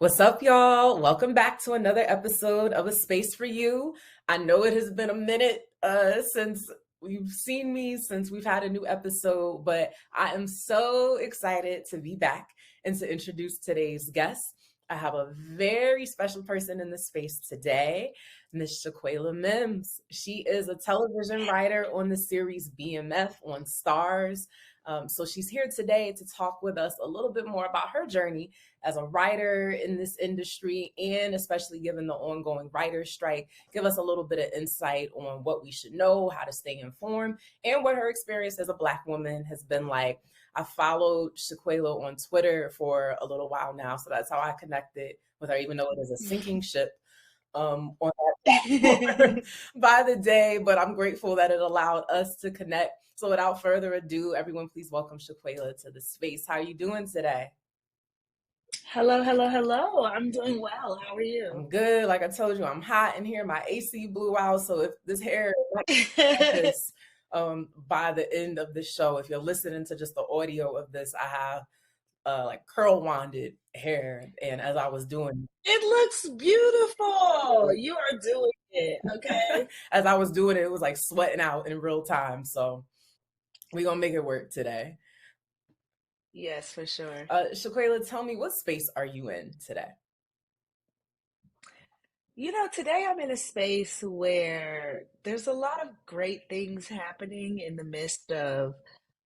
What's up, y'all? Welcome back to another episode of A Space for You. I know it has been a minute since you've seen me, since we've had a new episode, but I am so excited to be back and to introduce today's guest. I have a very special person in the space today, Miss Shaquayla Mims. She is a television writer on the series BMF on Stars. So she's here today to talk with us a little bit more about her journey as a writer in this industry, and especially given the ongoing writer's strike, give us a little bit of insight on what we should know, how to stay informed, and what her experience as a Black woman has been like. I followed Shaquayla on Twitter for a little while now, so that's how I connected with her, even though it is a sinking ship on that platform by the day, but I'm grateful that it allowed us to connect. So without further ado, everyone please welcome Shaquayla to the space. How are you doing today? Hello, hello, hello. I'm doing well. How are you? I'm good. Like I told you, I'm hot in here. My AC blew out. So if this hair is not like this by the end of the show, if you're listening to just the audio of this, I have like curl wanded hair. And as I was doing It looks beautiful. You are doing it, okay? as I was doing it, it was like sweating out in real time. So we're gonna make it work today. Yes, for sure. Shaquayla, tell me, what space are you in today? Today I'm in a space where there's a lot of great things happening in the midst of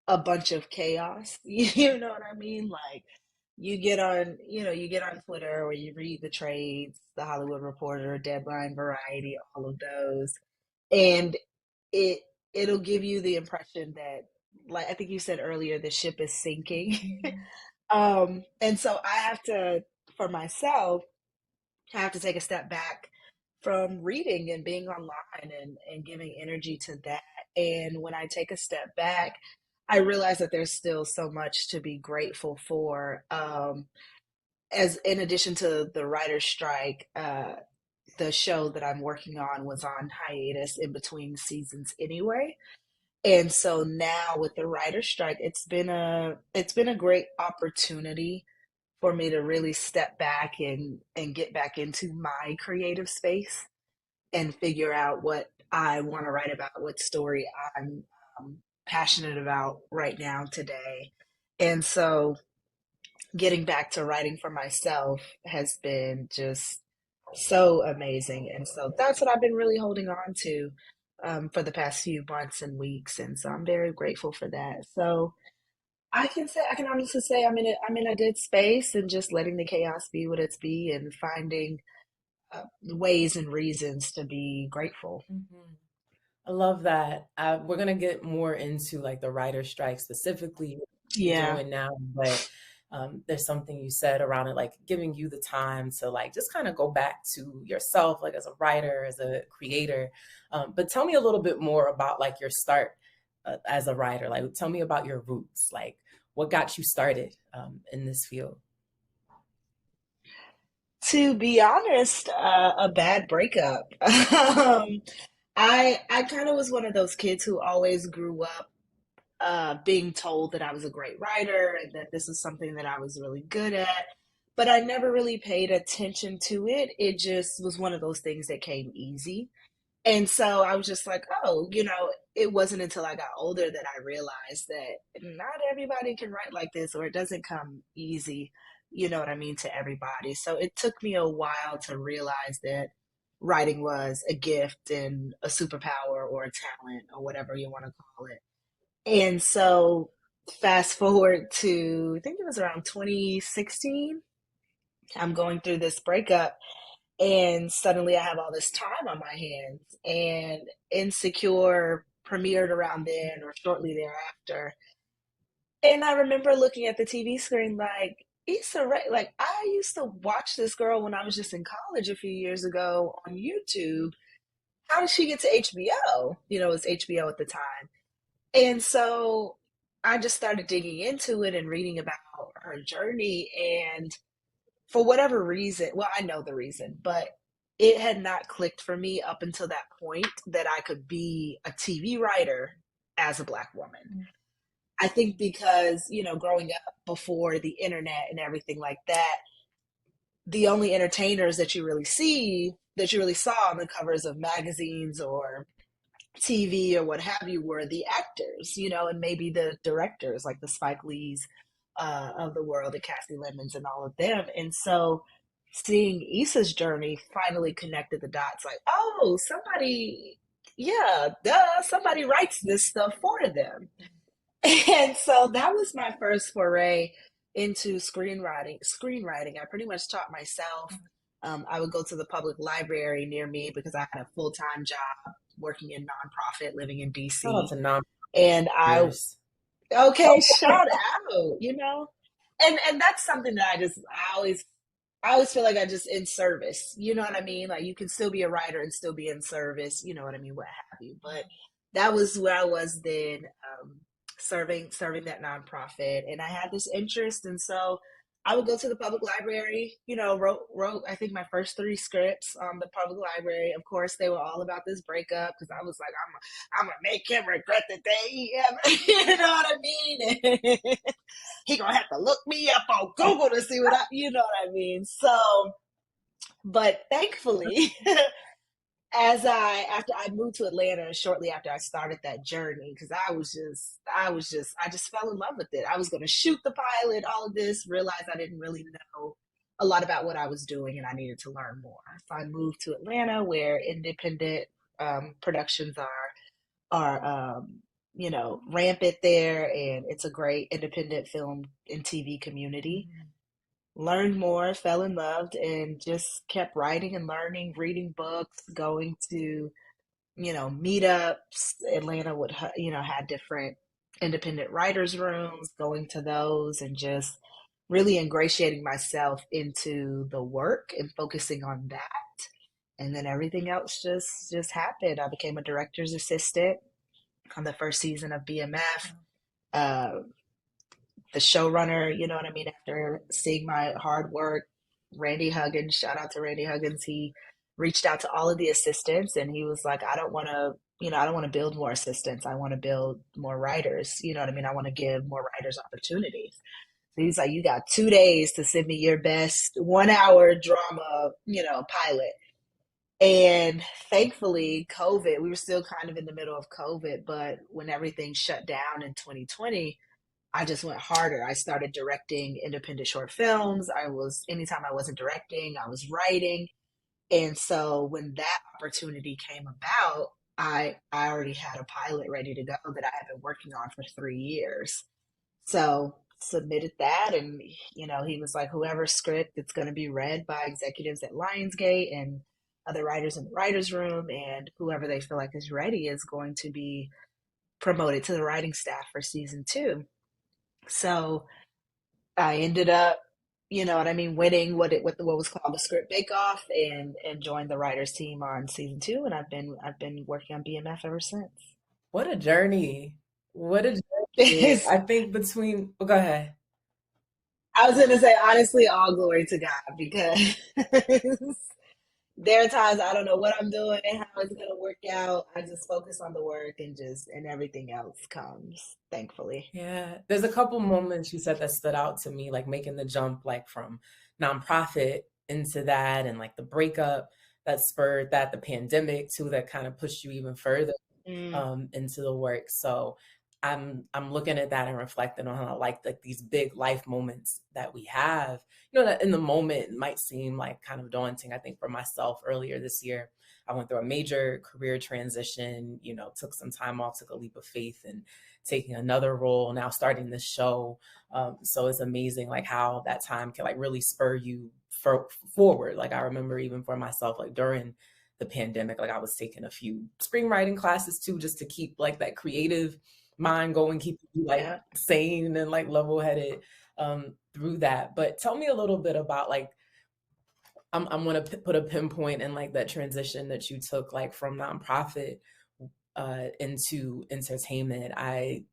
a bunch of chaos. You know what I mean? Like you get on Twitter or you read the trades, the Hollywood Reporter, Deadline, Variety, all of those. And it it'll give you the impression that, like I think you said earlier, the ship is sinking. And so I have to, for myself, I have to take a step back from reading and being online and giving energy to that. And when I take a step back, I realize that there's still so much to be grateful for. As in addition to the writer's strike, the show that I'm working on was on hiatus in between seasons anyway. And so now with the writer's strike, it's been a great opportunity for me to really step back and get back into my creative space and figure out what I want to write about, what story I'm passionate about right now today. And so getting back to writing for myself has been just so amazing. And so that's what I've been really holding on to for the past few months and weeks. And so I'm very grateful for that. So I can honestly say I'm in a good space and just letting the chaos be what it's be and finding ways and reasons to be grateful. Mhm. I love that. We're gonna get more into like the writer strike specifically, what you're Yeah. doing now, but there's something you said around it, like giving you the time to like just kind of go back to yourself, like as a writer, as a creator. But tell me a little bit more about like your start as a writer. Like, tell me about your roots. Like, what got you started in this field? To be honest, a bad breakup. I kind of was one of those kids who always grew up being told that I was a great writer and that this is something that I was really good at, but I never really paid attention to it. It just was one of those things that came easy. And so I was just like, oh, it wasn't until I got older that I realized that not everybody can write like this, or it doesn't come easy, you know what I mean, to everybody. So it took me a while to realize that writing was a gift and a superpower or a talent or whatever you want to call it. And so fast forward to, I think it was around 2016, I'm going through this breakup and suddenly I have all this time on my hands. And Insecure premiered around then or shortly thereafter. And I remember looking at the TV screen like, Issa Rae, like I used to watch this girl when I was just in college a few years ago on YouTube. How did she get to HBO? It was HBO at the time. And so I just started digging into it and reading about her journey. And for whatever reason, well, I know the reason, but it had not clicked for me up until that point that I could be a TV writer as a Black woman. I think because, growing up before the internet and everything like that, the only entertainers that you really saw on the covers of magazines or TV or what have you were the actors, and maybe the directors like the Spike Lees of the world, the Cassie Lemons and all of them. And so seeing Issa's journey finally connected the dots like, oh, somebody, yeah, duh, somebody writes this stuff for them. And so that was my first foray into Screenwriting. I pretty much taught myself. I would go to the public library near me because I had a full time job working in nonprofit, living in Shout out DC. to non And years. okay, shout out, and that's something that I always feel like I just in service. You know what I mean? Like you can still be a writer and still be in service. You know what I mean? What have you? But that was where I was then, serving that nonprofit, and I had this interest, and so I would go to the public library. Wrote I think my first three scripts on the public library. Of course, they were all about this breakup because I was like, I'm gonna make him regret the day he ever. You know what I mean? He gonna have to look me up on Google to see what you know what I mean. So, but thankfully, after I moved to Atlanta shortly after I started that journey, because I just fell in love with it. I was going to shoot the pilot, all of this, realized I didn't really know a lot about what I was doing and I needed to learn more. So I moved to Atlanta where independent productions are rampant there, and it's a great independent film and TV community. Learned more, fell in love, and just kept writing and learning, reading books, going to, meetups. Atlanta would, had different independent writers' rooms, going to those and just really ingratiating myself into the work and focusing on that. And then everything else just happened. I became a director's assistant on the first season of BMF. Uh, the showrunner, you know what I mean, after seeing my hard work, Randy Huggins, shout out to Randy Huggins, he reached out to all of the assistants and he was like, I don't want to build more assistants. I want to build more writers. You know what I mean? I want to give more writers opportunities. So he's like, you got 2 days to send me your best 1 hour drama, pilot. And thankfully, COVID, we were still kind of in the middle of COVID, but when everything shut down in 2020, I just went harder. I started directing independent short films. Anytime I wasn't directing, I was writing. And so when that opportunity came about, I already had a pilot ready to go that I had been working on for 3 years. So submitted that, and he was like, whoever script, it's going to be read by executives at Lionsgate and other writers in the writers room, and whoever they feel like is ready is going to be promoted to the writing staff for season 2. So I ended up, you know what I mean, winning what was called the script bake off, and joined the writers team on season 2, and I've been working on BMF ever since. What a journey. What a journey. I I think go ahead. was gonna say honestly, all glory to God, because there are times I don't know what I'm doing and how it's gonna work out. I just focus on the work and everything else comes, thankfully. Yeah, there's a couple moments you said that stood out to me, like making the jump like from nonprofit into that and like the breakup that spurred that, the pandemic too, that kind of pushed you even further Mm, into the work. So I'm looking at that and reflecting on how like these big life moments that we have, that in the moment might seem like kind of daunting. I think for myself earlier this year, I went through a major career transition, took some time off, took a leap of faith and taking another role, now starting this show. So it's amazing like how that time can like really spur you forward. Like I remember even for myself, like during the pandemic, like I was taking a few screenwriting classes too, just to keep like that creative mind going, keep you like yeah. sane and like level headed through that. But tell me a little bit about like I'm gonna put a pinpoint in like that transition that you took like from nonprofit into entertainment. I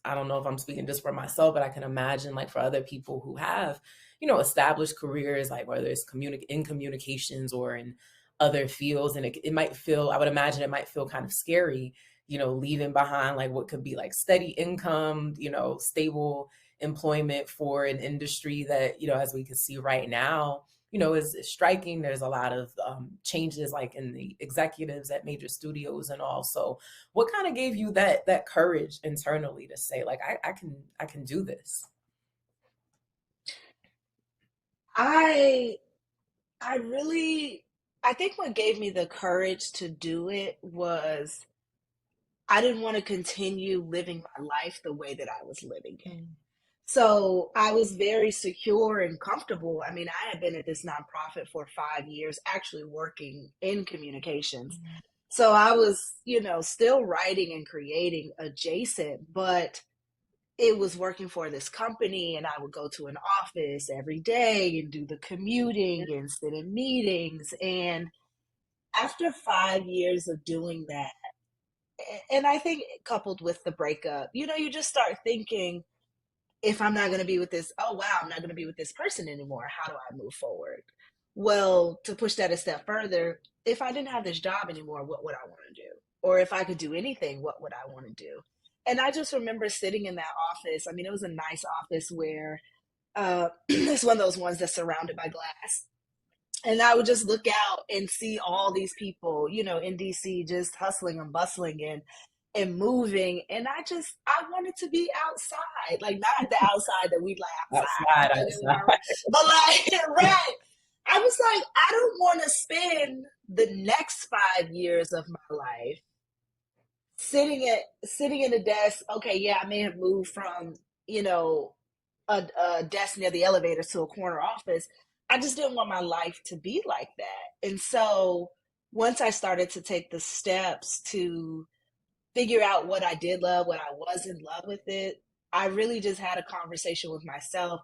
don't know if I'm speaking just for myself, but I can imagine like for other people who have, established careers, like whether it's in communications or in other fields. And it might feel, I would imagine it might feel kind of scary, leaving behind like what could be like steady income, stable employment for an industry that, as we can see right now, is striking. There's a lot of changes like in the executives at major studios and all. So what kind of gave you that courage internally to say like I can do this? I I really I think what gave me the courage to do it was I didn't want to continue living my life the way that I was living it. Mm, So I was very secure and comfortable. I mean, I had been at this nonprofit for 5 years, actually working in communications. mm, So I was, still writing and creating adjacent, but it was working for this company, and I would go to an office every day and do the commuting and sit in meetings. And after 5 years of doing that, and I think coupled with the breakup, you just start thinking, if I'm not going to be with this, oh wow, I'm not going to be with this person anymore. How do I move forward? Well, to push that a step further, if I didn't have this job anymore, what would I want to do? Or if I could do anything, what would I want to do? And I just remember sitting in that office. I mean, it was a nice office where it's one of those ones that's surrounded by glass. And I would just look out and see all these people, in DC just hustling and bustling and moving. And I wanted to be outside, like not the outside that we like outside, outside, don't get me wrong, outside. but like, right. I was like, I don't want to spend the next 5 years of my life sitting in a desk. Okay, yeah, I may have moved from, you know, a desk near the elevator to a corner office. I just didn't want my life to be like that. And so once I started to take the steps to figure out what I did love, what I was in love with it, I really just had a conversation with myself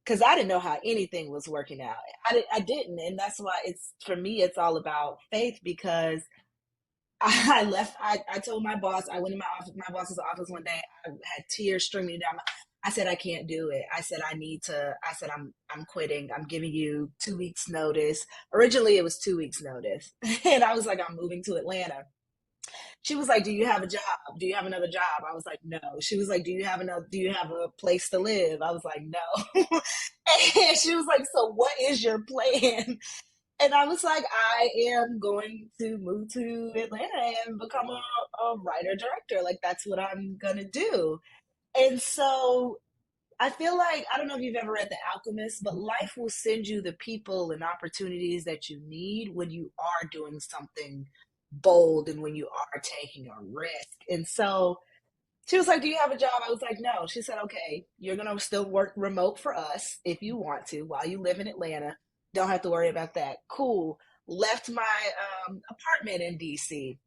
because I didn't know how anything was working out. I didn't. And that's why for me, it's all about faith because I left. I told my boss. I went in my boss's office one day. I had tears streaming down. I said I can't do it. I said I need to. I said I'm quitting. I'm giving you 2 weeks notice. Originally it was 2 weeks notice, and I was like I'm moving to Atlanta. She was like, "Do you have a job? Do you have another job?" I was like, "No." She was like, "Do you have another? Do you have a place to live?" I was like, "No." And she was like, "So what is your plan?" And I was like, I am going to move to Atlanta and become a writer director. Like, that's what I'm going to do. And so I feel like, I don't know if you've ever read The Alchemist, but life will send you the people and opportunities that you need when you are doing something bold and when you are taking a risk. And so she was like, "Do you have a job?" I was like, "No." She said, "Okay, you're going to still work remote for us if you want to while you live in Atlanta. Don't have to worry about that." Cool. Left my apartment in DC,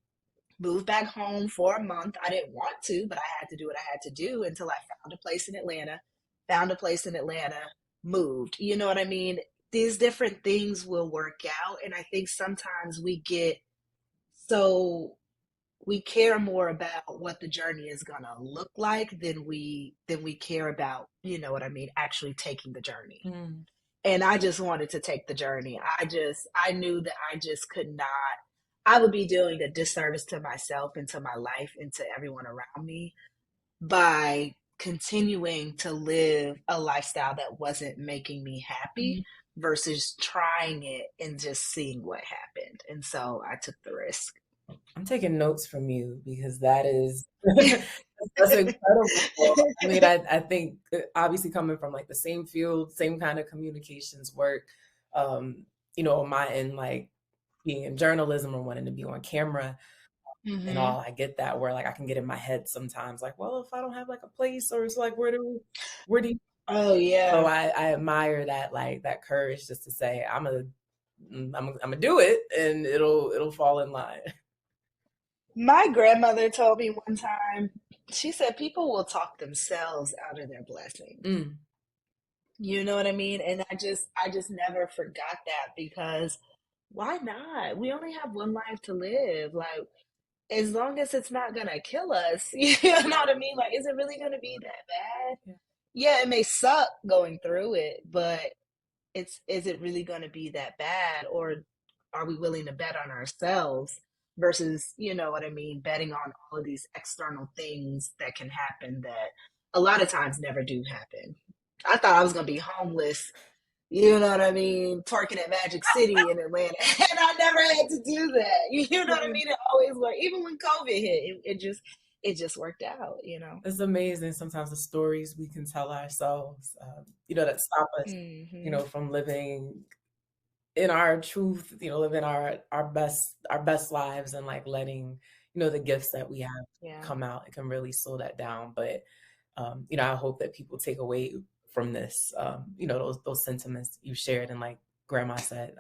moved back home for a month. I didn't want to, but I had to do what I had to do until I found a place in Atlanta. Found a place in Atlanta, moved. You know what I mean? These different things will work out. And I think sometimes so we care more about what the journey is gonna look like than we care about, what I mean, actually taking the journey. Mm. And I just wanted to take the journey. I knew that I just could not. I would be doing a disservice to myself and to my life and to everyone around me by continuing to live a lifestyle that wasn't making me happy versus trying it and just seeing what happened. And so I took the risk. I'm taking notes from you because that is that's incredible. I mean, I think obviously coming from like the same field, same kind of communications work, on my end, like being in journalism or wanting to be on camera and Hmm. all, I get that where like I can get in my head sometimes, like, well, if I don't have like a place or it's like where do you Oh so yeah. I admire that like that courage just to say I'm gonna do it and it'll fall in line. My grandmother told me one time, she said people will talk themselves out of their blessings. Mm, You know what I mean? And I just never forgot that because why not? We only have one life to live. Like as long as it's not gonna kill us, you know what I mean? Like, is it really gonna be that bad? yeah. Yeah, it may suck going through it, but is it really going to be that bad, or are we willing to bet on ourselves versus, you know what I mean, betting on all of these external things that can happen that a lot of times never do happen. I thought I was going to be homeless You know what I mean? Twerking at Magic City in Atlanta. And I never had to do that. You know what I mean? It always worked. Even when COVID hit, it just worked out, you know. It's amazing sometimes the stories we can tell ourselves, that stop us, Hmm. from living in our truth, living our best lives and like letting, the gifts that we have Yeah. come out. It can really slow that down. But I hope that people take away from this, those sentiments you shared. And like grandma said,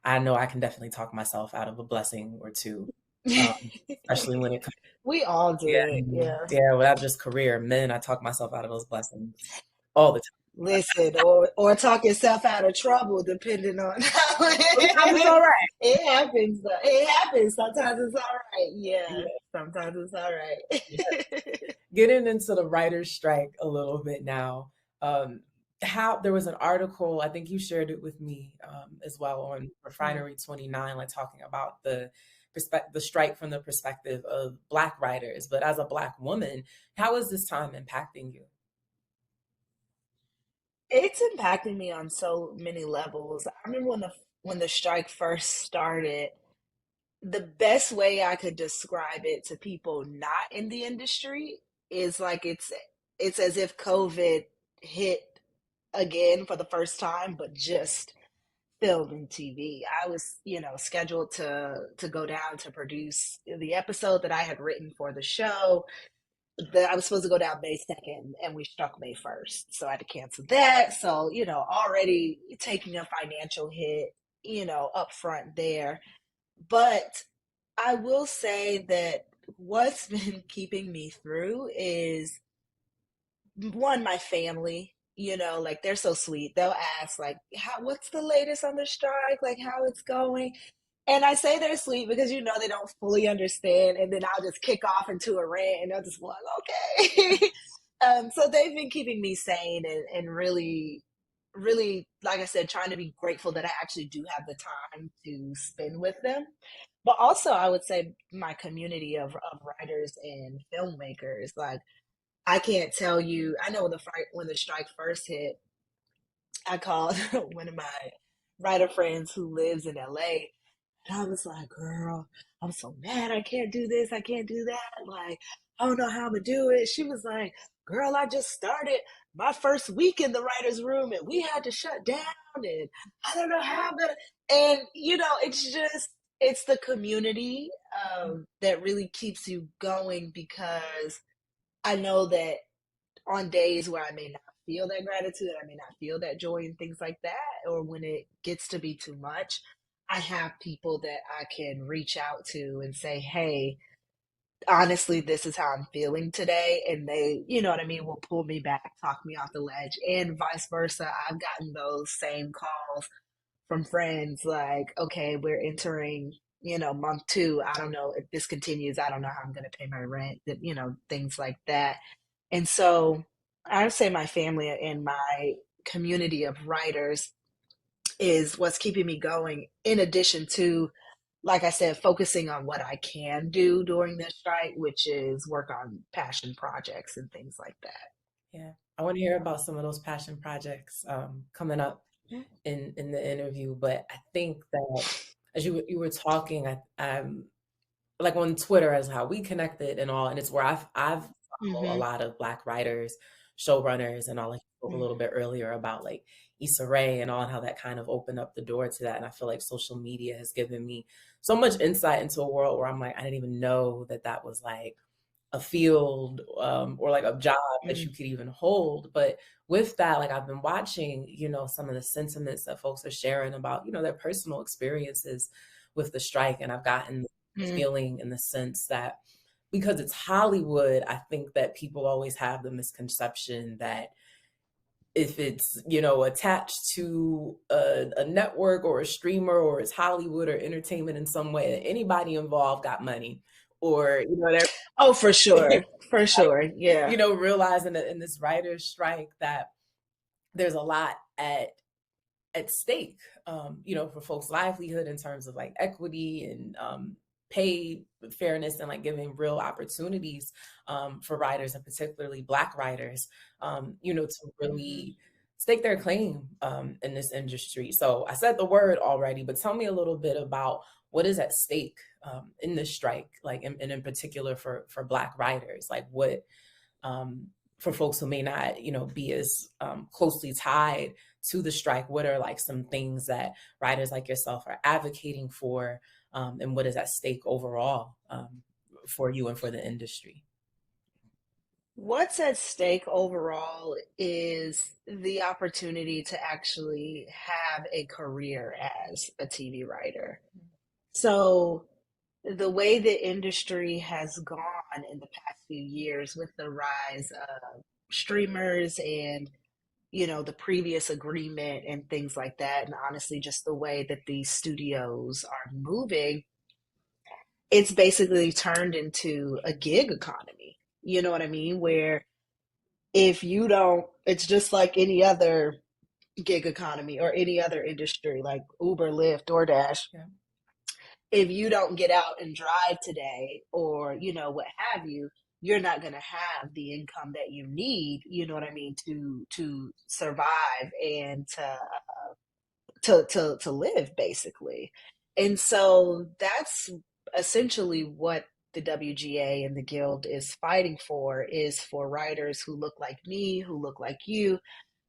I know I can definitely talk myself out of a blessing or two, especially when it comes. We all Yeah, do. Yeah. yeah, without just career, men, I talk myself out of those blessings all the time. Listen, or talk yourself out of trouble, depending on how Sometimes it's all right. it happens. Though. It happens. Sometimes it's all right. Yeah. Yeah, Sometimes it's all yeah. right. Getting into the writer's strike a little bit now. Um, how there was an article, I think you shared it with me as well on Mm. Refinery 29, like talking about the strike from the perspective of Black writers. But as a Black woman, how is this time impacting you? It's impacted me on so many levels. I remember when the strike first started, the best way I could describe it to people not in the industry is like it's as if COVID hit again for the first time, but just film and TV. I was, scheduled to go down to produce the episode that I had written for the show. I was supposed to go down May 2nd and we struck May 1st. So I had to cancel that. So, already taking a financial hit, up front there. But I will say that what's been keeping me through is one, my family. Like they're so sweet. They'll ask like, what's the latest on the strike? Like how it's going? And I say they're sweet because they don't fully understand, and then I'll just kick off into a rant, and they'll just be like, "Okay." So they've been keeping me sane and really, really, like I said, trying to be grateful that I actually do have the time to spend with them. But also, I would say my community of writers and filmmakers. Like I can't tell you. I know when the strike first hit, I called one of my writer friends who lives in LA, and I was like, girl, I'm so mad. I can't do this. I can't do that. Like, I don't know how I'm going to do it. She was like, girl, I just started my first week in the writer's room and we had to shut down. And I don't know how I'm going to. And, it's the community that really keeps you going because I know that on days where I may not feel that gratitude, I may not feel that joy and things like that, or when it gets to be too much, I have people that I can reach out to and say, hey, honestly, this is how I'm feeling today. And they, you know what I mean, will pull me back, talk me off the ledge, and vice versa. I've gotten those same calls from friends like, okay, we're entering, month two. I don't know if this continues. I don't know how I'm going to pay my rent, things like that. And so I would say my family and my community of writers is what's keeping me going, in addition to, like I said, focusing on what I can do during this strike, which is work on passion projects and things like that. Yeah, I want to hear about some of those passion projects coming up in the interview. But I think that as you were talking, I'm like on Twitter as how we connected and all, and it's where I've follow a Mm-hmm. lot of Black writers, showrunners, and all. Like you spoke a little bit earlier about like Issa Rae and all, and how that kind of opened up the door to that. And I feel like social media has given me so much insight into a world where I'm like, I didn't even know that that was like a field or like a job that Mm-hmm. you could even hold. But with that, like I've been watching, some of the sentiments that folks are sharing about, their personal experiences with the strike. And I've gotten the Mm-hmm. feeling in the sense that because it's Hollywood, I think that people always have the misconception that if it's, attached to a network or a streamer or it's Hollywood or entertainment in some way, that anybody involved got money or, Oh, for they're sure. For sure. Yeah. realizing that in this writer's strike that there's a lot at stake, for folks' livelihood in terms of like equity and pay fairness and like giving real opportunities for writers and particularly Black writers, to Mm-hmm. really stake their claim in this industry. So I said the word already, but tell me a little bit about what is at stake in this strike, like and in particular for Black writers, like what for folks who may not, be as closely tied to the strike, what are like some things that writers like yourself are advocating for, and what is at stake overall for you and for the industry? What's at stake overall is the opportunity to actually have a career as a TV writer. So, the way the industry has gone in the past few years with the rise of streamers and the previous agreement and things like that, and honestly just the way that these studios are moving, it's basically turned into a gig economy. You know what I mean? Where if you don't, it's just like any other gig economy or any other industry like Uber, Lyft, DoorDash. Yeah. If you don't get out and drive today or, what have you, you're not going to have the income that you need, you know what I mean, to survive and to live basically. And so that's essentially what the WGA and the Guild is fighting for, is for writers who look like me, who look like you,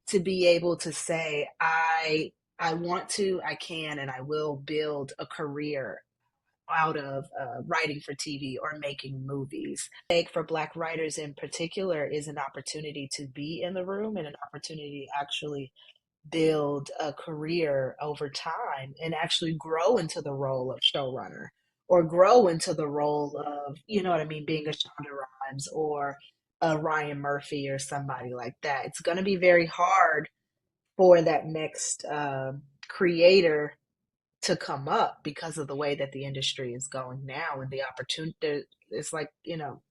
to be able to say, I want to, I can, and I will build a career out of writing for TV or making movies. For Black writers in particular is an opportunity to be in the room and an opportunity to actually build a career over time and actually grow into the role of showrunner or grow into the role of, you know what I mean, being a Shonda Rhimes or a Ryan Murphy or somebody like that. It's going to be very hard for that next creator to come up because of the way that the industry is going now, and the opportunity, it's like,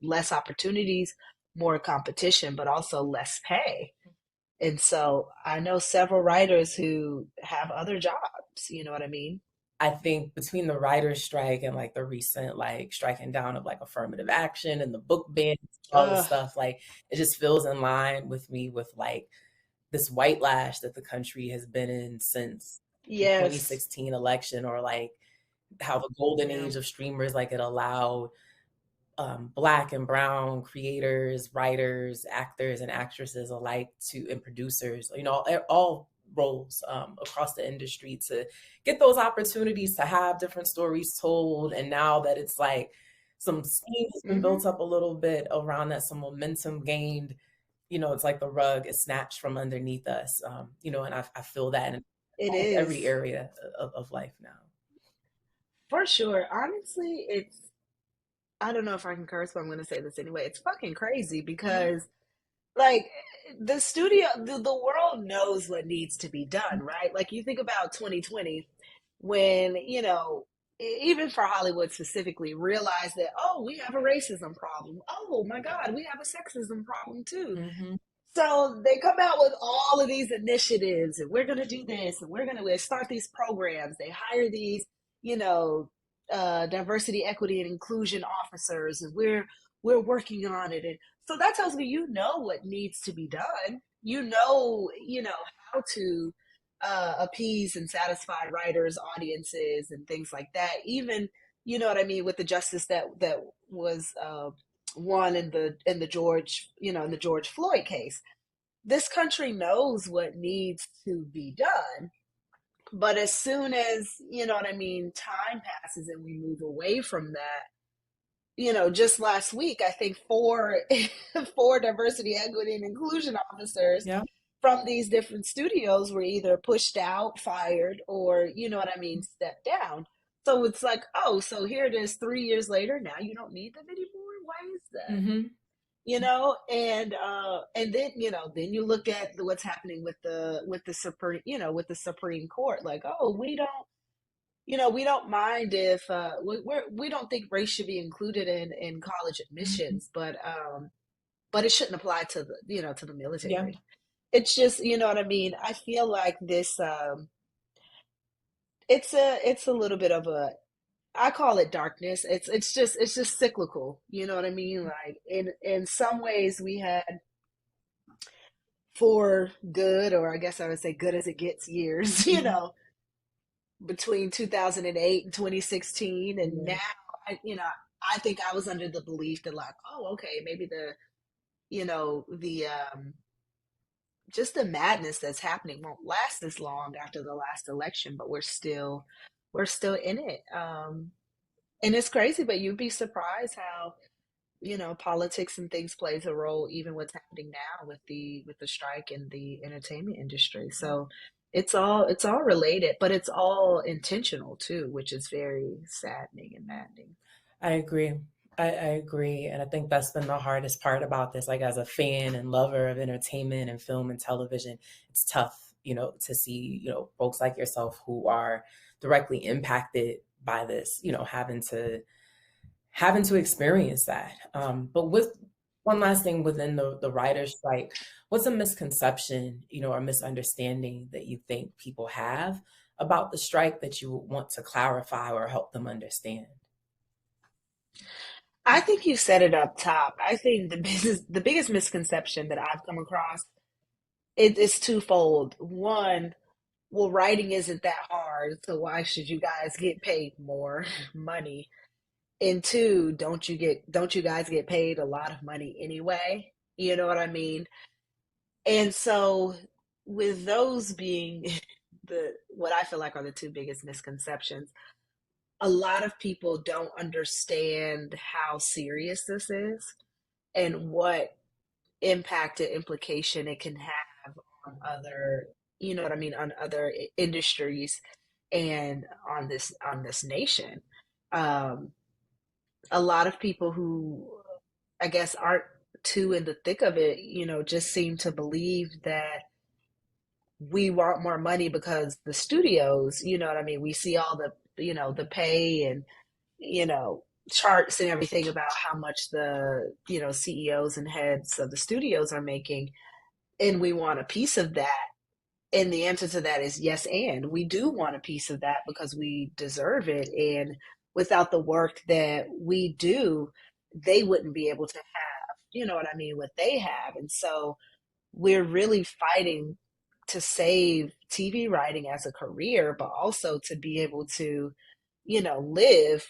less opportunities, more competition, but also less pay. And so I know several writers who have other jobs, you know what I mean? I think between the writer's strike and like the recent like striking down of like affirmative action and the book bans, all this Ugh, stuff, like it just feels in line with me with like this white lash that the country has been in since the yes. 2016 election, or like how the golden Yeah. age of streamers, like it allowed Black and brown creators, writers, actors, and actresses alike and producers, all roles across the industry to get those opportunities to have different stories told. And now that it's like some steam has been Hmm. built up a little bit around that, some momentum gained, it's like the rug is snatched from underneath us, and I feel that in It almost every is area of life now. for sure. Honestly, I don't know if I can curse, but I'm going to say this anyway. It's fucking crazy Mhm. because, like, the studio, the world knows what needs to be done, right? Like, you think about 2020 when, even for Hollywood specifically, realized that, oh, we have a racism problem. Oh my God, we have a sexism problem too. Mhm. So they come out with all of these initiatives, and we're going to do this, and we're going to start these programs. They hire these, you know, diversity, equity, and inclusion officers, and we're working on it. And so that tells me what needs to be done. How to appease and satisfy writers, audiences, and things like that. Even what I mean with the justice that was won in the George Floyd case. This country knows what needs to be done, but as soon as what I mean, time passes and we move away from that. Just last week, I think four diversity, equity, and inclusion officers Yeah. from these different studios were either pushed out, fired, or what I mean, stepped down. So it's like, oh, so here it is 3 years later. Now you don't need them anymore. Why is that? Mhm. And then then you look at what's happening with the Supreme, with the Supreme Court. Like, oh, we don't mind if we don't think race should be included in college Mhm. admissions, but it shouldn't apply to the Yeah. military. It's just, what I mean. I feel like this. It's a little bit of a, I call it darkness. It's just cyclical. You know what I mean? Like in some ways we had for good, or I guess I would say good as it gets years, Mhm. between 2008 and 2016. And now, Yeah. I think I was under the belief that, like, oh, okay, maybe the just the madness that's happening won't last this long after the last election, but we're still in it. And it's crazy, but you'd be surprised how, politics and things plays a role, even what's happening now with the strike in the entertainment industry. So it's all related, but it's all intentional too, which is very saddening and maddening. I agree. I agree. And I think that's been the hardest part about this. Like, as a fan and lover of entertainment and film and television, it's tough, to see, folks like yourself who are directly impacted by this, having to experience that. But with one last thing within the writer's strike, what's a misconception, or misunderstanding that you think people have about the strike that you want to clarify or help them understand? I think you set it up top. I think the biggest misconception that I've come across, it's twofold. One, well, writing isn't that hard, so why should you guys get paid more money? And two, don't you guys get paid a lot of money anyway? You know what I mean? And so, with those being the what I feel like are the two biggest misconceptions, a lot of people don't understand how serious this is and what impact and implication it can have on other, what I mean, on other industries and on this nation. Um, a lot of people who, I guess, aren't too in the thick of it, just seem to believe that we want more money because the studios, you know what I mean? We see all the pay and, you know, charts and everything about how much the, CEOs and heads of the studios are making, and we want a piece of that. And the answer to that is yes, and we do want a piece of that because we deserve it. And without the work that we do, they wouldn't be able to have, what I mean, what they have. And so we're really fighting to save TV writing as a career, but also to be able to, live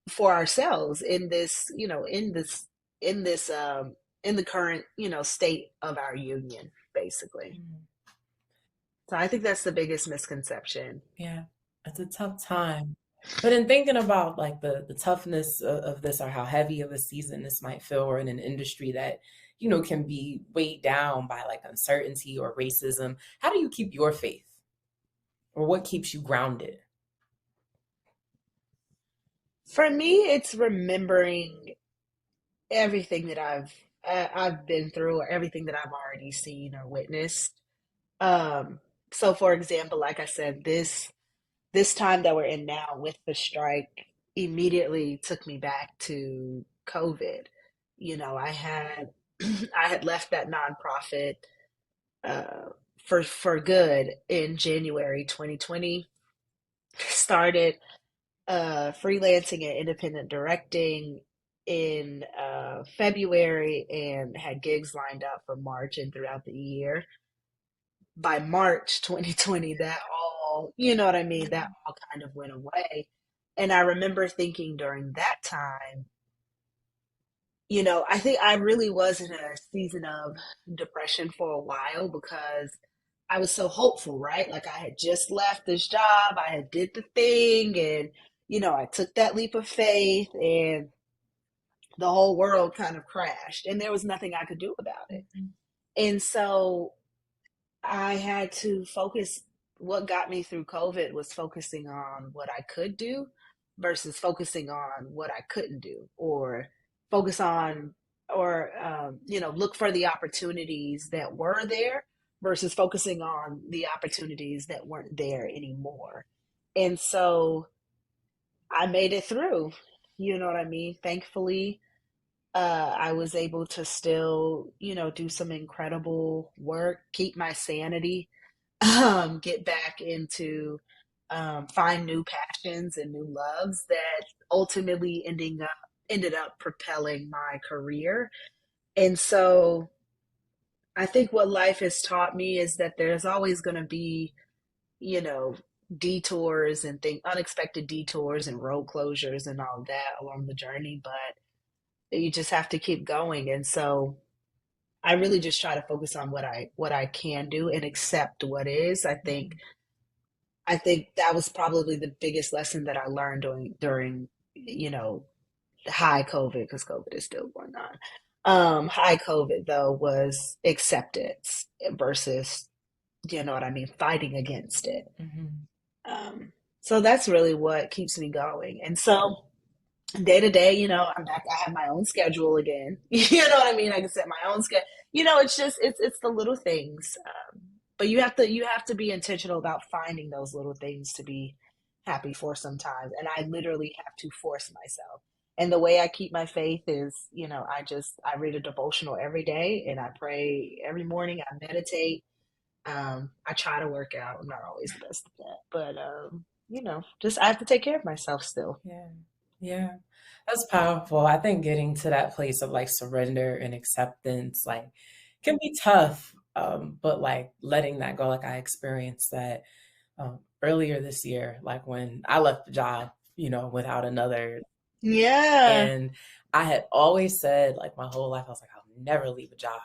for ourselves in this, in this, in the current, state of our union, basically. Mm. So I think that's the biggest misconception. Yeah, it's a tough time. But in thinking about like the toughness of this, or how heavy of a season this might feel, or in an industry that, can be weighed down by like uncertainty or racism, how do you keep your faith? Or what keeps you grounded? For me, it's remembering everything that I've been through, or everything that I've already seen or witnessed. Um, so for example, like I said, this time that we're in now with the strike immediately took me back to COVID. I had I had left that nonprofit uh, for good in January 2020. Started freelancing and independent directing in February, and had gigs lined up for March and throughout the year. By March 2020, that all, you know what I mean, that all kind of went away. And I remember thinking during that time, I think I really was in a season of depression for a while because I was so hopeful, right? Like, I had just left this job, I had did the thing, and I took that leap of faith, and the whole world kind of crashed, and there was nothing I could do about it. Mhm. And so I had to focus. What got me through COVID was focusing on what I could do versus focusing on what I couldn't do, or focus on, or, look for the opportunities that were there versus focusing on the opportunities that weren't there anymore. And so I made it through. You know what I mean? Thankfully, I was able to still, do some incredible work, keep my sanity, get back into, find new passions and new loves that ultimately ended up propelling my career. And so I think what life has taught me is that there's always going to be, you know, detours and unexpected detours and road closures and all that along the journey, but you just have to keep going. And so I really just try to focus on what I can do and accept what is. I think that was probably the biggest lesson that I learned during high COVID, because COVID is still going on. High COVID though was acceptance versus, you know what I mean, fighting against it. Mm-hmm. Um, so that's really what keeps me going. And so day to day, I'm back. I have my own schedule again. You know what I mean? I can set my own schedule. It's just it's the little things. But you have to be intentional about finding those little things to be happy for sometimes. And I literally have to force myself. And the way I keep my faith is, I read a devotional every day and I pray every morning. I meditate. I try to work out. I'm not always the best at that, but just I have to take care of myself still. Yeah. Yeah. That's powerful. I think getting to that place of like surrender and acceptance, like, can be tough. But like letting that go, like I experienced that earlier this year, like when I left the job, without another. Yeah. And I had always said, like my whole life, I was like, I'll never leave a job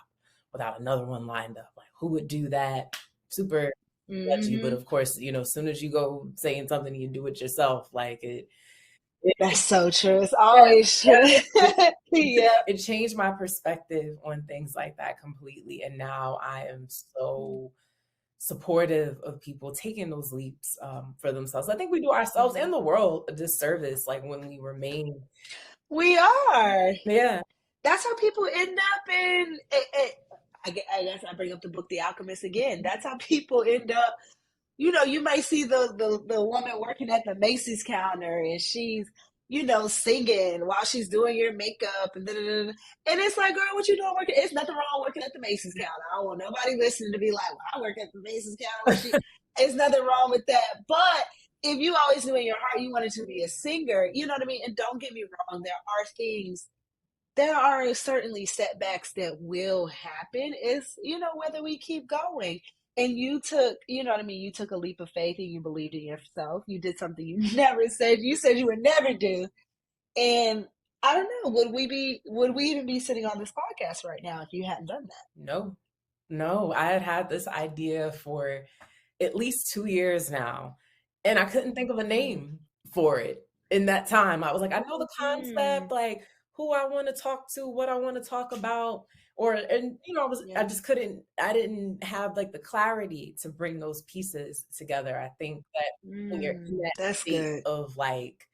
without another one lined up. Like, who would do that? Super judgy, but Hmm. of course, as soon as you go saying something, you do it yourself. Like it, That's so true. It's yeah, always true. yeah, Yeah. it changed my perspective on things like that completely. And now I am so supportive of people taking those leaps for themselves. I think we do ourselves Mhm. and the world a disservice, like when we remain. We are. Yeah. That's how people end up in. I guess I bring up the book The Alchemist again. That's how people end up. You might see the woman working at the Macy's counter and she's, singing while she's doing your makeup and and it's like, girl, what you doing working? It's nothing wrong working at the Macy's counter. I don't want nobody listening to be like, well, I work at the Macy's counter. It's nothing wrong with that. But if you always knew in your heart you wanted to be a singer, you know what I mean? And don't get me wrong, there are certainly setbacks that will happen. Is whether we keep going. And you took, you know what I mean, you took a leap of faith and you believed in yourself. You did something you never said you said you would never do. And I don't know, would we even be sitting on this podcast right now if you hadn't done that? No, no, I had had this idea for at least 2 years now, and I couldn't think of a Mm. name for it in that time. I was like, I know the Mm. concept, like who I want to talk to, what I want to talk about, I Yeah. just couldn't, I didn't have like the clarity to bring those pieces together. I think that when you're in that That's state good. of like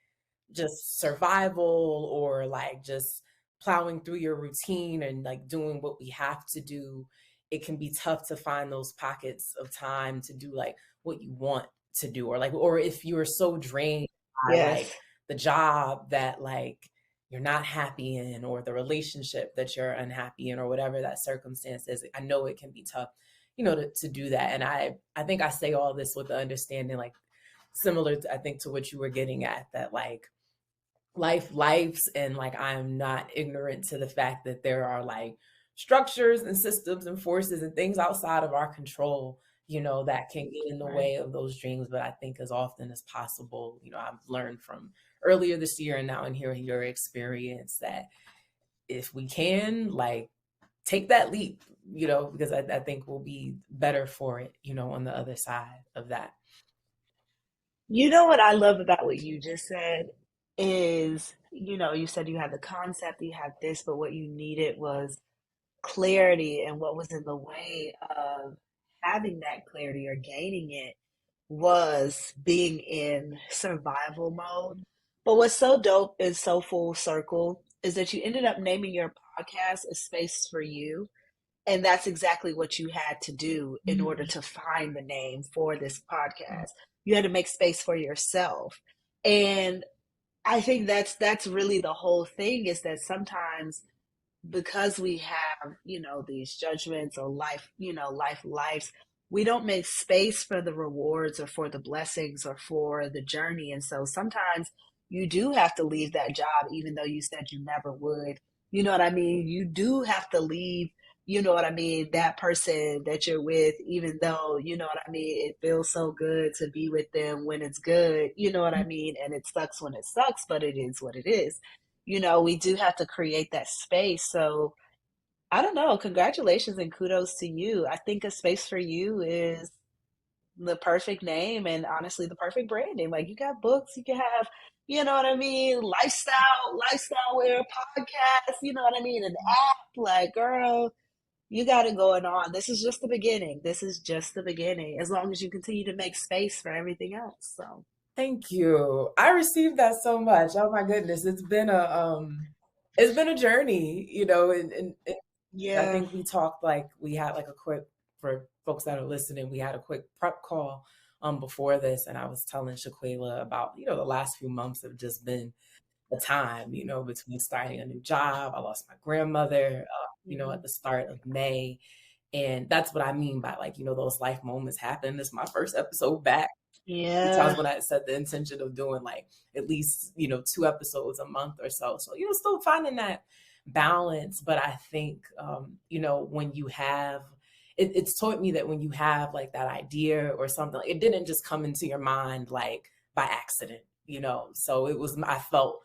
just survival or like just plowing through your routine and like doing what we have to do, it can be tough to find those pockets of time to do like what you want to do, or like, or if you're so drained by like Yes. the job that like you're not happy in, or the relationship that you're unhappy in, or whatever that circumstance is. I know it can be tough, to do that. And I think I say all this with the understanding, like similar to, I think, to what you were getting at, that like lives, and like I'm not ignorant to the fact that there are like structures and systems and forces and things outside of our control, that can get in the Right. way of those dreams. But I think as often as possible, I've learned from earlier this year and now in hearing your experience that if we can like take that leap, because I think we'll be better for it, on the other side of that. You know what I love about what you just said is, you said you had the concept, you had this, but what you needed was clarity, and what was in the way of having that clarity or gaining it was being in survival mode. But what's so dope is so full circle is that you ended up naming your podcast A Space for You. And that's exactly what you had to do in order Mm. to find the name for this podcast. You had to make space for yourself. And I think that's really the whole thing, is that sometimes because we have, these judgments or life, lives, we don't make space for the rewards or for the blessings or for the journey. And so sometimes you do have to leave that job, even though you said you never would. You know what I mean? You do have to leave, you know what I mean, that person that you're with, even though, you know what I mean, it feels so good to be with them when it's good, you know what I mean, and it sucks when it sucks, but it is what it is. You know, we do have to create that space. So I don't know. Congratulations and kudos to you. I think a space for you is the perfect name and honestly the perfect branding. Like you got books, you can have, you know what I mean, lifestyle wear, podcast, you know what I mean, an app. Like, girl, you got it going on. This is just the beginning. This is just the beginning. As long as you continue to make space for everything else. So Thank you. I received that so much. Oh my goodness. It's been a journey, and I yeah. think we talked like we had like a quick for folks that are listening, we had a quick prep call before this and I was telling Shaquayla about, the last few months have just been a time, between starting a new job. I lost my grandmother, Mhm. at the start of May. And that's what I mean by like, those life moments happen. This is my first episode back times Yeah. when I set the intention of doing like at least, two episodes a month or so. So, still finding that balance. But I think, when you have, it's taught me that when you have like that idea or something, it didn't just come into your mind like by accident, So I felt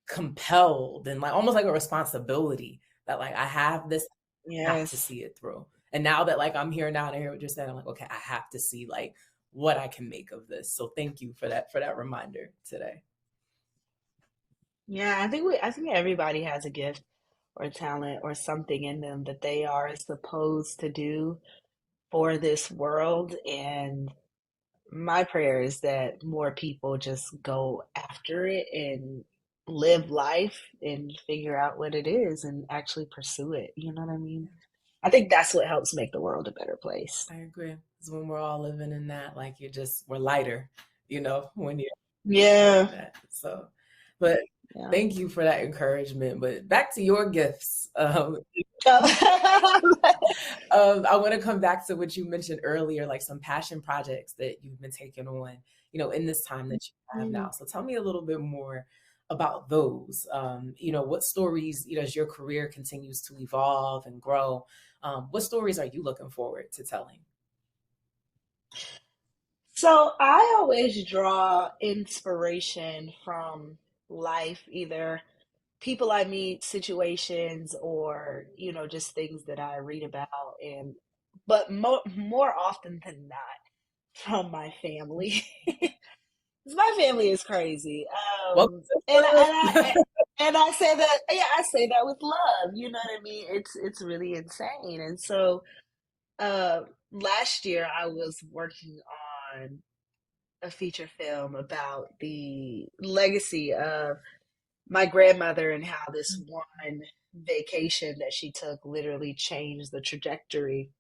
compelled and like almost like a responsibility that like I have this, I have to Yes. see it through. And now that like I'm here now and I hear what you're saying, I'm like, okay, I have to see like what I can make of this. So thank you for that reminder today. Yeah, I think everybody has a gift or talent or something in them that they are supposed to do for this world. And my prayer is that more people just go after it and live life and figure out what it is and actually pursue it. You know what I mean? I think that's what helps make the world a better place. I agree. Because when we're all living in that, like we're lighter, when you're Yeah. in that. So, but Yeah. thank you for that encouragement. But back to your gifts. I want to come back to what you mentioned earlier, like some passion projects that you've been taking on, in this time that you have now. Mm. So tell me a little bit more about those. What stories, as your career continues to evolve and grow, what stories are you looking forward to telling? So I always draw inspiration from life, either people I meet, situations, or just things that I read about, and but more often than not from my family. 'Cause my family is crazy, Welcome to and the club. I say that, yeah, I say that with love. You know what I mean? It's really insane, and so uh, last year I was working on a feature film about the legacy of my grandmother and how this one vacation that she took literally changed the trajectory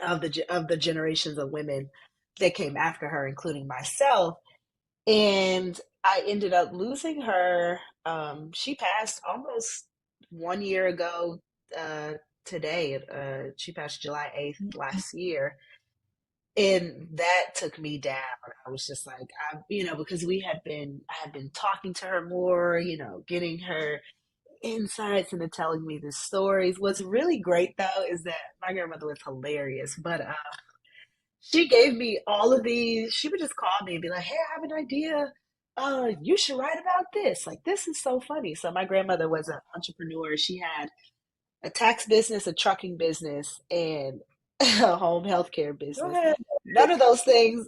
of the generations of women that came after her, including myself. And I ended up losing her. She passed almost 1 year ago uh, today. She passed July 8th last year, and that took me down. I was just like, because I had been talking to her more, getting her insights into telling me the stories. What's really great though is that my grandmother was hilarious, but she gave me all of these. She would just call me and be like, "Hey, I have an idea. You should write about this. Like, this is so funny." So my grandmother was an entrepreneur. She had a tax business, a trucking business, and a home healthcare Go business. ahead. None of those things,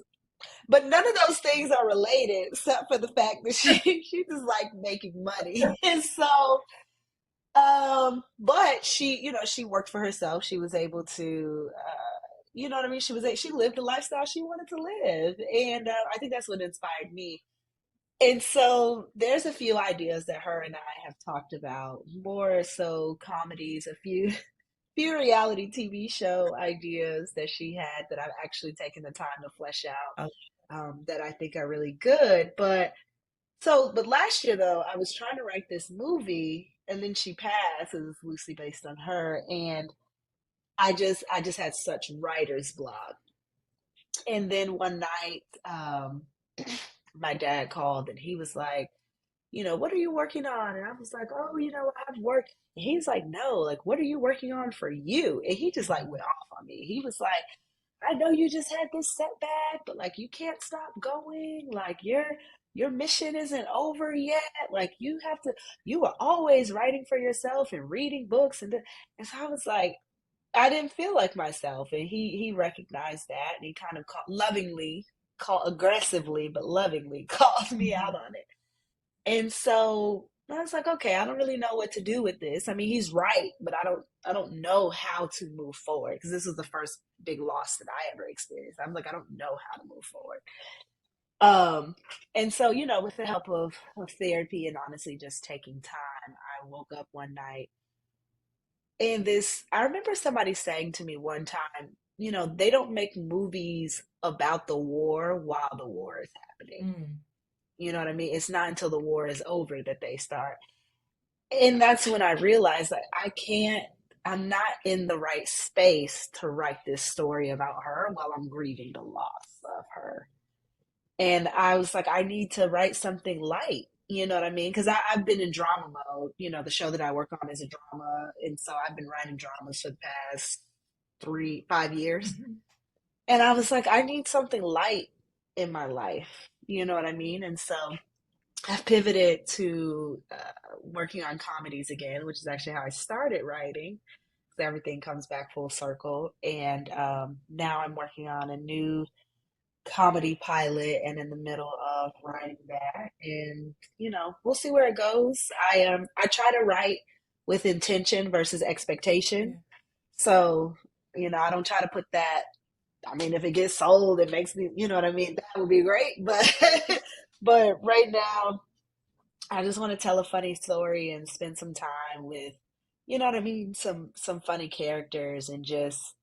but none of those things are related, except for the fact that she just like making money. And so, but she worked for herself. She was able to, you know what I mean. She lived the lifestyle she wanted to live, and I think that's what inspired me. And so there's a few ideas that her and I have talked about, more so comedies, a few reality TV show ideas that she had that I've actually taken the time to flesh I out, that I think are really good. But last year though, I was trying to write this movie, and then she passed. It was loosely based on her, and I just had such writer's block. And then one night, my dad called and he was like, what are you working on? And I was like, oh, I have work. And he's like, no, like, what are you working on for you? And he just like Mhm. went off on me. He was like, I know you just had this setback, but like you can't stop going. Like your mission isn't over yet. Like you were always writing for yourself and reading books and so I was like, I didn't feel like myself. And he recognized that and he kind of lovingly called aggressively but lovingly called me out Mhm. on it. And so I was like, okay, I don't really know what to do with this. I mean, he's right, but I don't know how to move forward because this was the first big loss that I ever experienced. I'm like, I don't know how to move forward. Um, and so, with the help of therapy and honestly just taking time, I woke up one night and I remember somebody saying to me one time, they don't make movies about the war while the war is happening. Mm. You know what I mean? It's not until the war is over that they start. And that's when I realized that I'm not in the right space to write this story about her while I'm grieving the loss of her. And I was like, I need to write something light. You know what I mean? Because I've been in drama mode. The show that I work on is a drama. And so I've been writing dramas for the past 5 years. Mhm. And I was like, I need something light in my life. You know what I mean? And so I've pivoted to working on comedies again, which is actually how I started writing. So everything comes back full circle. And now I'm working on a new comedy pilot and in the middle of writing that. And we'll see where it goes. I try to write with intention versus expectation. Yeah. So, I don't try to put that. I mean, if it gets sold, it makes me, you know what I mean? That would be great. But but right now I just want to tell a funny story and spend some time with, you know what I mean, some funny characters and just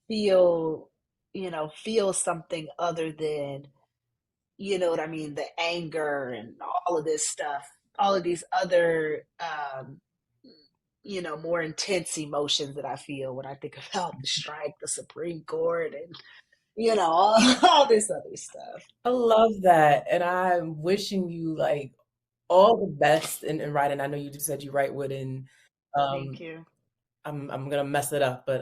feel, feel something other than, you know what I mean, the anger and all of this stuff, all of these other more intense emotions that I feel when I think about the strike, the Supreme Court, and all this other stuff. I love that. And I'm wishing you like all the best in writing. I know you just said you write within Thank um you. I'm gonna mess it up, but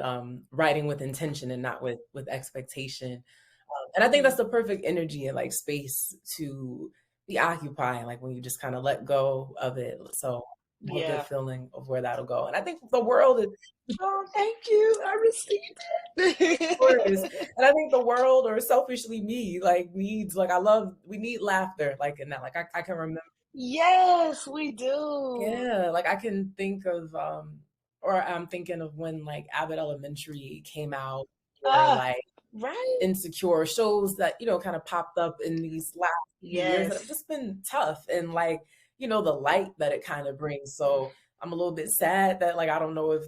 writing with intention and not with expectation. And I think that's Mm, the perfect energy and like space to be occupying, like when you just kind of let go of it. So I have a good yeah. feeling of where that'll go. And I think the world is Oh, thank you. I received course. it. And I think the world, or selfishly me, like needs like I love we need laughter like in that. Like I can remember, Yes, we do. yeah, like I can think of or I'm thinking of when like Abbott Elementary came out, or Ah, like right? Insecure, shows that, kind of popped up in these last few years that have Yes. just been tough, and like, the light that it kind of brings. So I'm a little bit sad that like I don't know if,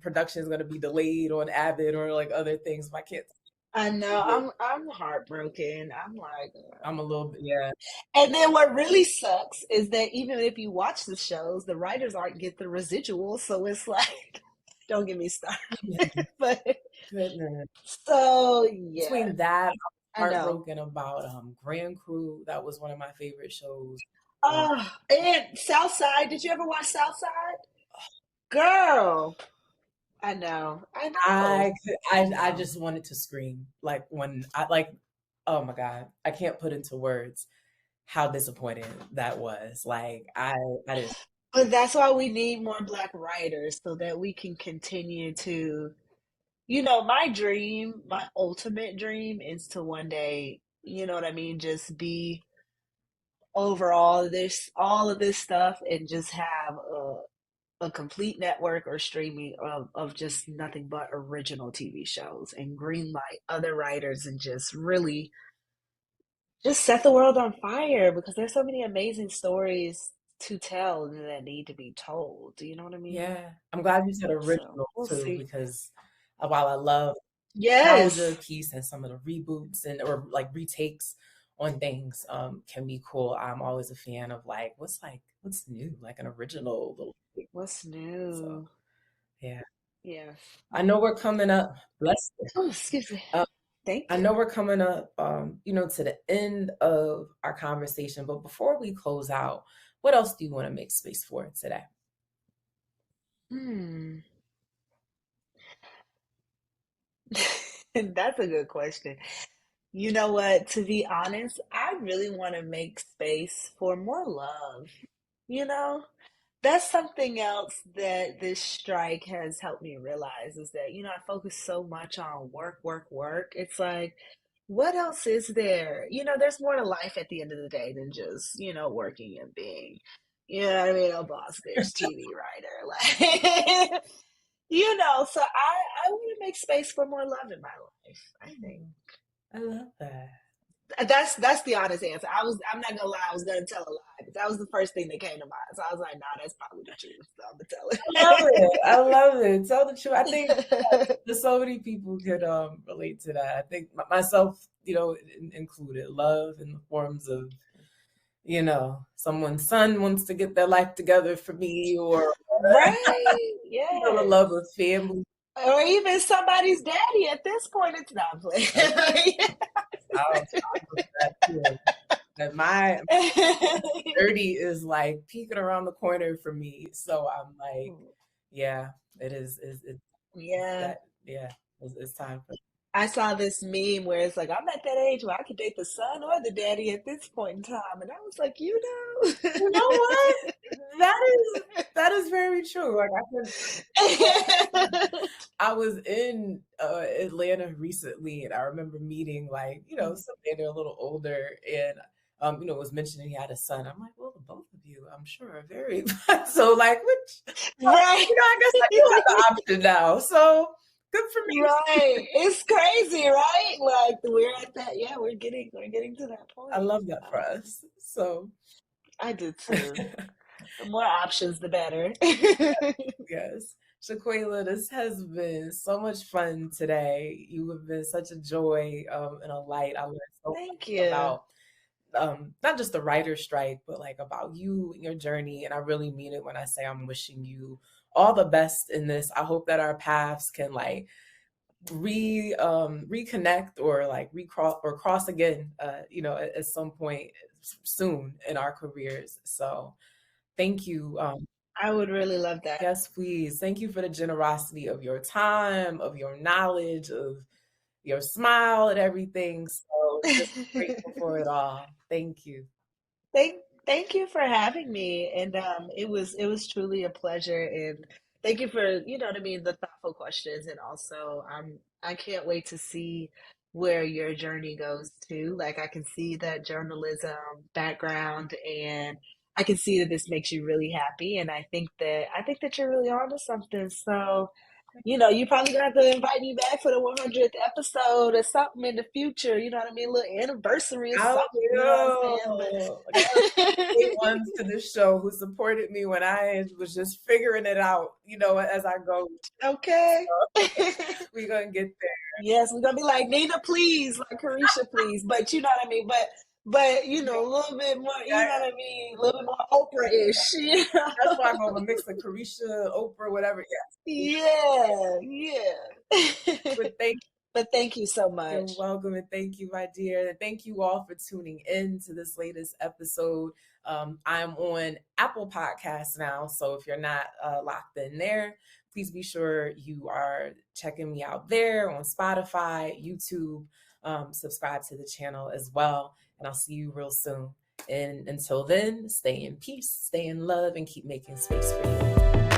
production is gonna be delayed on Abbott or like other things. But I can't I know. see it. I'm heartbroken. I'm like, I'm a little bit, yeah. and then what really sucks is that even if you watch the shows, the writers aren't get the residuals. So it's like, don't get me started. But Goodness. so yeah, Between that, I'm I know. heartbroken about Grand Crew. That was one of my favorite shows. Um, And Southside, did you ever watch Southside? Girl, I know. I know. I I know. just wanted to scream like when I like, oh my God, I can't put into words how disappointing that was. Like I didn't. But that's why we need more Black writers so that we can continue to, my dream, my ultimate dream is to one day, you know what I mean, just be over all of this stuff and just have a complete network or streaming of just nothing but original TV shows and greenlight other writers and just really just set the world on fire because there's so many amazing stories to tell that need to be told. Do you know what I mean? Yeah, I'm glad you said So original we'll too, see. because while I love nostalgia Yes. piece and some of the reboots and or like retakes on things can be cool. I'm always a fan of like what's new, like an original little thing. What's So new? yeah. Yeah. I know we're coming up. Bless you. Oh, excuse me. Thank I you. know we're coming up, to the end of our conversation, but before we close out, what else do you want to make space for today? Hmm. That's a good question. You know what? To be honest, I really want to make space for more love. You know, that's something else that this strike has helped me realize is that, I focus so much on work, work, work. It's like, what else is there? There's more to life at the end of the day than just, working and being, what I mean, a boss bitch TV writer. Like, so I want to make space for more love in my life, I think. I love that. That's the honest answer. I'm not gonna lie, I was gonna tell a lie, but that was the first thing that came to mind. So I was like, nah, that's probably the truth. So I'm I love it. gonna I love it. Tell the truth. I think tell it. there's so many people could relate to that. I think myself, included, love in the forms of, someone's son wants to get their life together for me, or Right? the love Yes. of family. Or even somebody's daddy at this point. It's not playing. I'll go for that too. But my 30 is like peeking around the corner for me. So I'm like, yeah, it is. It's Yeah. that. Yeah, it's time for. I saw this meme where it's like, I'm at that age where I could date the son or the daddy at this point in time. And I was like, You know what? That is very true. Like I was in Atlanta recently, and I remember meeting like somebody they're a little older, and was mentioning he had a son. I'm like, well, the both of you, I'm sure, are very so like which Right. I guess I do have the option now. So good for me. Right. It's crazy, right? Like we're at that, yeah, we're getting to that I point. love that for us. So I do too. The more options, the better. yes. Shaquayla, this has been so much fun today. You have been such a joy and a light. I learned so Thank much you. about not just the writer's strike, but like about you and your journey. And I really mean it when I say I'm wishing you all the best in this. I hope that our paths can like reconnect or like recross or cross again, at some point soon in our careers. So thank you. I would really love that. Yes, please. Thank you for the generosity of your time, of your knowledge, of your smile and everything. So just grateful for it all. Thank you. Thank you for having me. And it was truly a pleasure. And thank you for, what I mean, the thoughtful questions. And also I can't wait to see where your journey goes to. Like I can see that journalism background, and I can see that this makes you really happy. And I think that you're really on to something. So you probably gonna have to invite me back for the 100th episode or something in the future. You know what I mean? A little anniversary or I something. You know what I'm saying? will. I got great ones to this show who supported me when I was just figuring it out, as I go. But okay. We're gonna get there. Yes, we're gonna be like Nina, please, like Carisha, please. But you know what I mean. But a little bit more. You know Yeah, what I mean? A little bit more Oprah-ish. You that's why know? I'm gonna mix of Carisha, Oprah, whatever. Yeah. Yeah, yeah. But thank But thank you so You're much. welcome, and thank you, my dear. And thank you all for tuning in to this latest episode. I'm on Apple Podcasts now, so if you're not locked in there, please be sure you are checking me out there on Spotify, YouTube. Subscribe to the channel as well, and I'll see you real soon. And until then, stay in peace, stay in love, and keep making space for you.